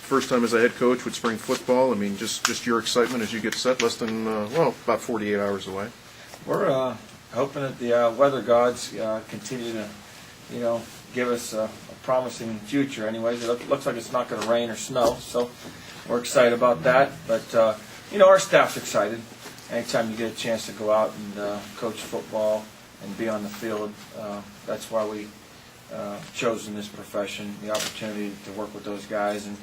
first time as a head coach with spring football. I mean, just your excitement as you get set, less than, about 48 hours away. We're hoping that the weather gods continue to, give us a promising future. Anyways, it looks like it's not going to rain or snow, so we're excited about that. But, our staff's excited. Anytime you get a chance to go out and coach football and be on the field, that's why we chosen this profession, the opportunity to work with those guys and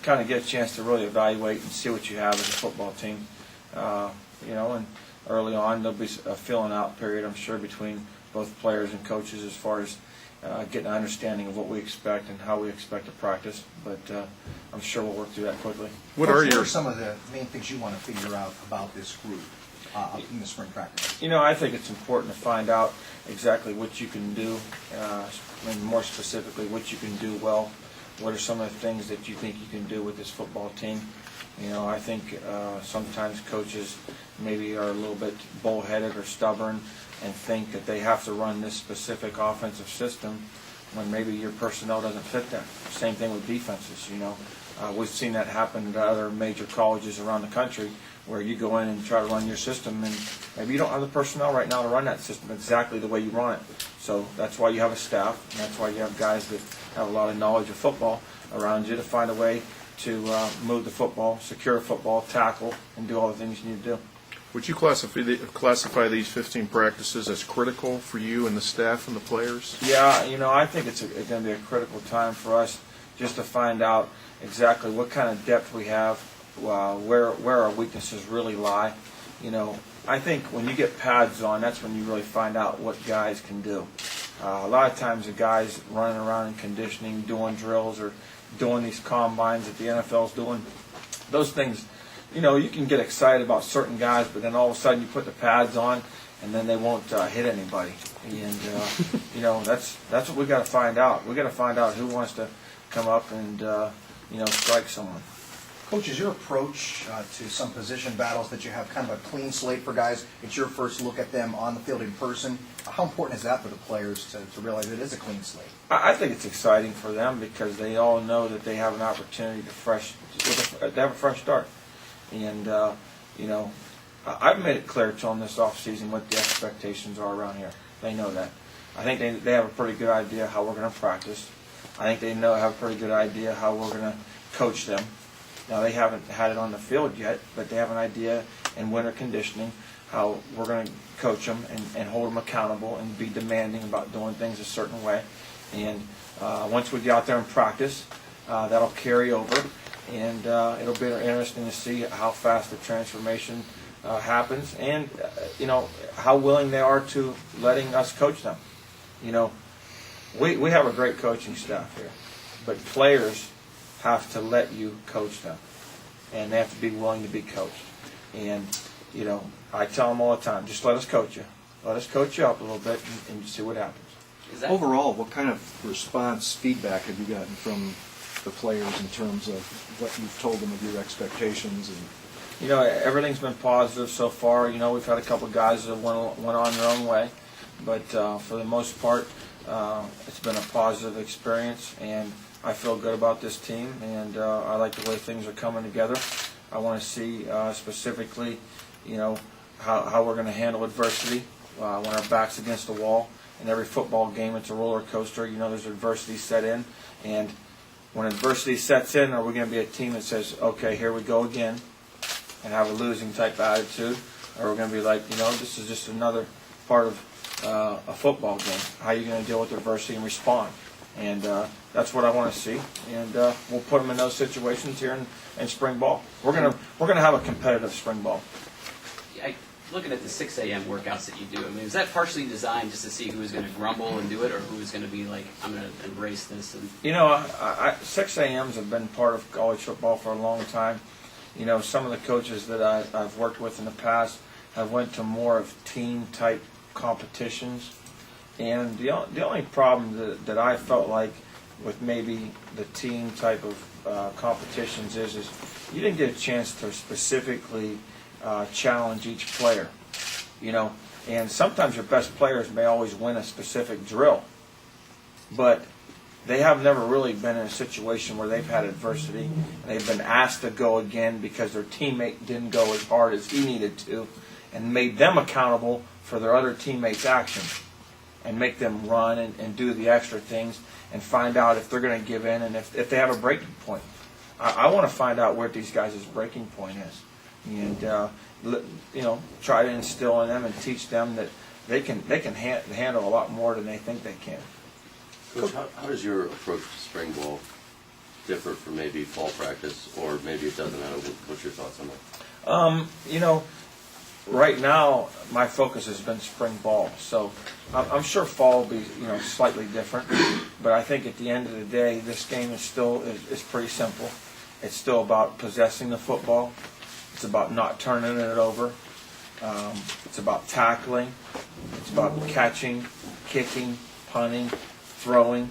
kind of get a chance to really evaluate and see what you have as a football team. And early on there'll be a filling out period, I'm sure, between both players and coaches as far as getting an understanding of what we expect and how we expect to practice. But I'm sure we'll work through that quickly. What are some of the main things you want to figure out about this group in the spring practice? I think it's important to find out exactly what you can do, and more specifically what you can do well. What are some of the things that you think you can do with this football team? I think sometimes coaches maybe are a little bit bullheaded or stubborn and think that they have to run this specific offensive system when maybe your personnel doesn't fit that. Same thing with defenses. We've seen that happen to other major colleges around the country where you go in and try to run your system and maybe you don't have the personnel right now to run that system exactly the way you run it. So that's why you have a staff, and that's why you have guys that have a lot of knowledge of football around you to find a way to move the football, secure the football, tackle, and do all the things you need to do. Would you classify these 15 practices as critical for you and the staff and the players? Yeah, I think it's going to be a critical time for us just to find out exactly what kind of depth we have, where our weaknesses really lie. I think when you get pads on, that's when you really find out what guys can do. A lot of times the guys running around in conditioning, doing drills, or doing these combines that the NFL's doing, those things, you can get excited about certain guys, but then all of a sudden you put the pads on, and then they won't hit anybody. And that's what we got to find out. We got to find out who wants to come up and strike someone. Coach, is your approach to some position battles that you have kind of a clean slate for guys? It's your first look at them on the field in person. How important is that for the players to realize it is a clean slate? I think it's exciting for them because they all know that they have an opportunity to have a fresh start. And, I've made it clear to them this offseason what the expectations are around here. They know that. I think they have a pretty good idea how we're going to practice. I think they have a pretty good idea how we're going to coach them. Now, they haven't had it on the field yet, but they have an idea in winter conditioning how we're going to coach them and hold them accountable and be demanding about doing things a certain way. And once we get out there and practice, that'll carry over, and it'll be interesting to see how fast the transformation happens and, how willing they are to letting us coach them. We have a great coaching staff here, but players have to let you coach them, and they have to be willing to be coached. And I tell them all the time, just let us coach you. Let us coach you up a little bit and see what happens. Overall, what kind of feedback have you gotten from the players in terms of what you've told them of your expectations? And everything's been positive so far. We've had a couple of guys that went on their own way, but for the most part, it's been a positive experience, and I feel good about this team, and I like the way things are coming together. I want to see specifically, how we're going to handle adversity when our back's against the wall. In every football game, it's a roller coaster. There's adversity set in, and when adversity sets in, are we going to be a team that says, okay, here we go again, and have a losing type attitude, or are we going to be like, this is just another part of a football game. How are you going to deal with adversity and respond? And that's what I want to see, and we'll put them in those situations here in spring ball. We're gonna have a competitive spring ball. Looking at the 6 a.m. workouts that you do, is that partially designed just to see who's going to grumble and do it, or who's going to be like, I'm going to embrace this? And 6 a.m.s have been part of college football for a long time. Some of the coaches that I've worked with in the past have went to more of team type competitions. And the only problem that I felt like with maybe the team type of competitions is you didn't get a chance to specifically challenge each player, and sometimes your best players may always win a specific drill, but they have never really been in a situation where they've had adversity and they've been asked to go again because their teammate didn't go as hard as he needed to, and made them accountable for their other teammates' actions, and make them run and do the extra things and find out if they're going to give in and if they have a breaking point. I want to find out where these guys' breaking point is, and try to instill in them and teach them that they can handle a lot more than they think they can. Coach, how does your approach to spring ball differ from maybe fall practice, or maybe it doesn't matter? What's your thoughts on that? Right now my focus has been spring ball, so I'm sure fall will be slightly different. But I think at the end of the day, this game is still is pretty simple. It's still about possessing the football. It's about not turning it over. It's about tackling. It's about catching, kicking, punting, throwing,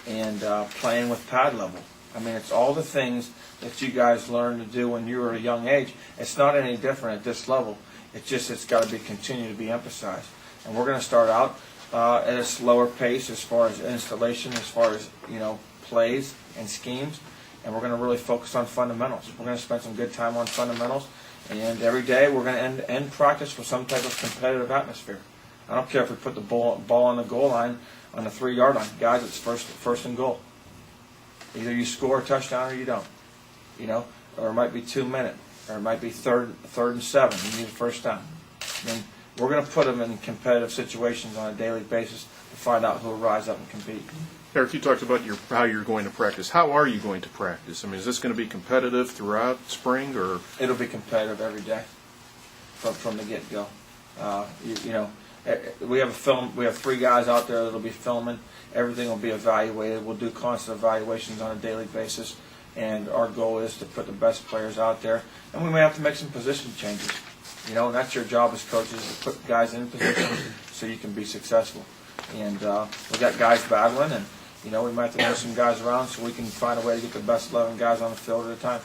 and playing with pad level. I mean, it's all the things that you guys learned to do when you were at a young age. It's not any different at this level. It's got to be continue to be emphasized. And we're going to start out at a slower pace as far as installation, as far as plays and schemes, and we're going to really focus on fundamentals. We're going to spend some good time on fundamentals, and every day we're going to end practice with some type of competitive atmosphere. I don't care if we put the ball on the goal line, on the 3-yard line. Guys, it's first and goal. Either you score a touchdown or you don't. Or it might be 2 minutes, or it might be third and 7. You need a first down. And we're going to put them in competitive situations on a daily basis to find out who will rise up and compete. Eric, you talked about how you're going to practice. How are you going to practice? I mean, is this going to be competitive throughout spring, or? It'll be competitive every day from the get-go. We have a film. We have 3 guys out there that'll be filming. Everything will be evaluated. We'll do constant evaluations on a daily basis, and our goal is to put the best players out there. And we may have to make some position changes. And that's your job as coaches, to put guys in positions so you can be successful. And we got guys battling, and we might have to move some guys around so we can find a way to get the best 11 guys on the field at a time.